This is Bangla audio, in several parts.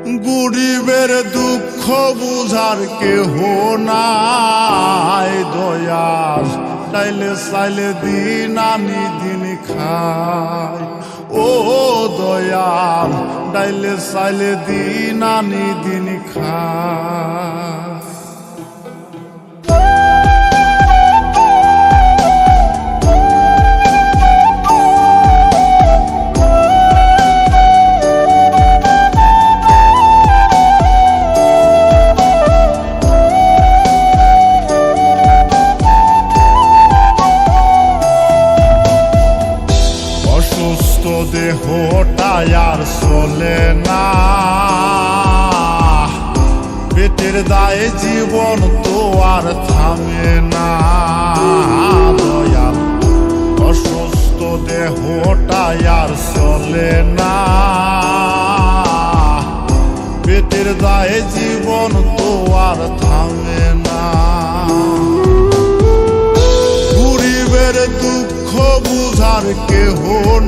গরিবের দুঃখ বুঝার কেহ নাই দয়াল, চাইলে চাইলে দিন আনি দিন খায়। ও দয়াল, চাইলে চাইলে দিন আনি দিন খায়। দেহটাই আর চলে না, পেটের দায়ে জীবন তো আর থামে না দয়াল। অসুস্থ দেহটাই আর চলে না, পেটের দায়ে জীবন তো আর থামে না। গরিবের দুঃখ বুঝার কেহ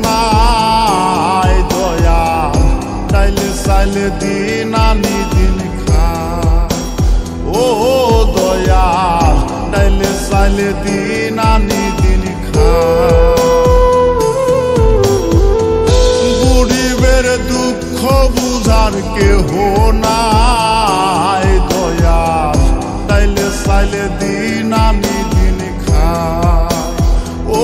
নাই দয়াল, চাইলে চাইলে দিন আনি দিন খায়। ও দয়াল, চাইলে চাইলে দিন আনি দিন খায়। গরিবের দুঃখ বুঝার কেহ নাই দয়াল, চাইলে চাইলে দিন আনি দিন খায়। ও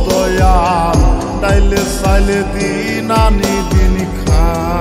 দয়াল, চাইলে চাইলে দিন আনি দিন খায়।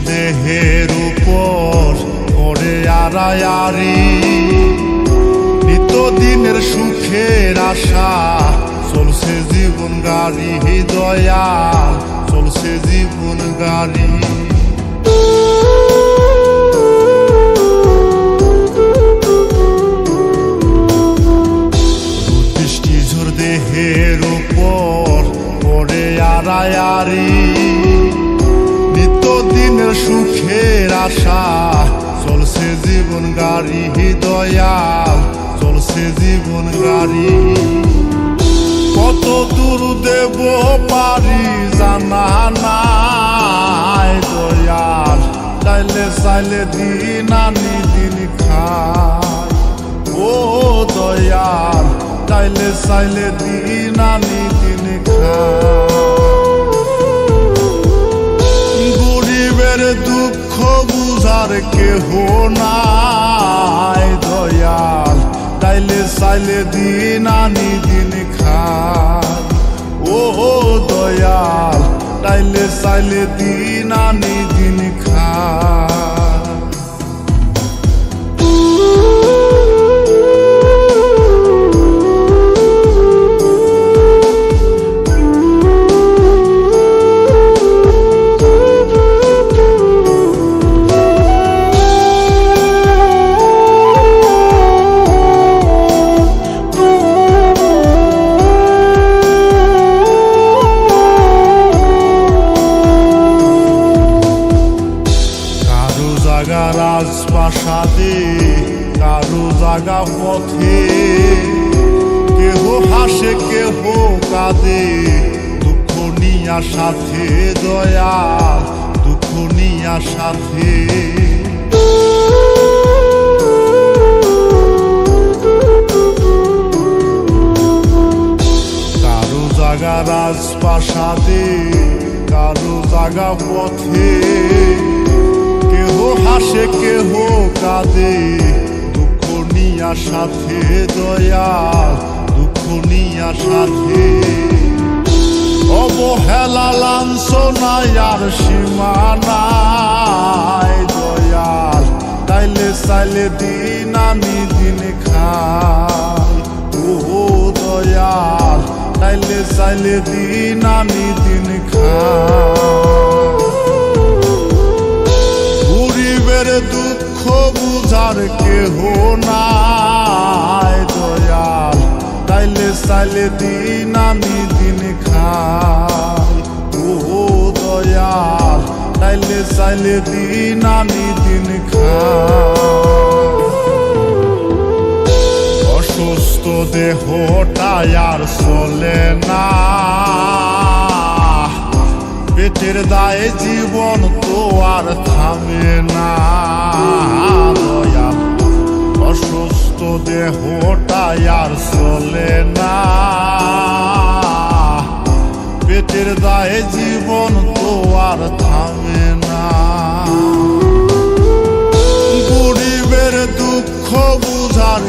দেহের উপর পড়ে আড়ায়ারি, নিত্যদিনের সুখের আশা চলছে জীবন গাড়ি দয়াল, চলছে জীবন গাড়ি। বৃষ্টি ঝড় দেহের উপর পড়ে আড়ায়ারি, নিত্যদিনের সুখের আশা চলছে জীবন গাড়ি দয়াল, চলছে জীবন গাড়ি। কত দূর দেব পারি জানা নাই দয়াল, চাইলে চাইলে দিন আনি দিন খায়। ও দয়াল, চাইলে চাইলে দিন আনি দিন খায়। গরিবের দুঃখ বুঝার কেহ নাই দয়াল, চাইলে চাইলে দিন আনি দিন খায়। ও দয়াল, চাইলে চাইলে দিন আনি দিন খায়। রাজপ্রাসাদে কারো জাগা পথে, কেহ হাসে কেহ কাঁদে দুঃখ নিয়া সাথে দয়াল, দুঃখ নিয়া সাথে। কারো জাগা রাজপ্রাসাদে কারো জাগা পথে, কেহ হাসে কেহ কাঁদে দুঃখ নিয়া সাথে দয়াল, দুঃখ নিয়া সাথে। অবহেলা লাঞ্ছনায় আর সীমা নাই দয়াল, চাইলে দিন আমি দিন খাই। ও দয়াল তাইলে চাইলে দিন আমি দিন খাই। গরিবের দুঃখ বুঝার কেহ নাই দয়াল তাইলে চাইলে দিন আমি দিন খাই। ও দয়াল তাইলে চাইলে দিন আমি দিন খাই। অসুস্থ দেহটাই আর চলে না, পেটের দায়ে জীবন তো আর থামে না দয়াল। অসুস্থ দেহটাই আর চলে না, পেটের দায়ে জীবন তো আর থামে না। গরিবের দুঃখ বুঝার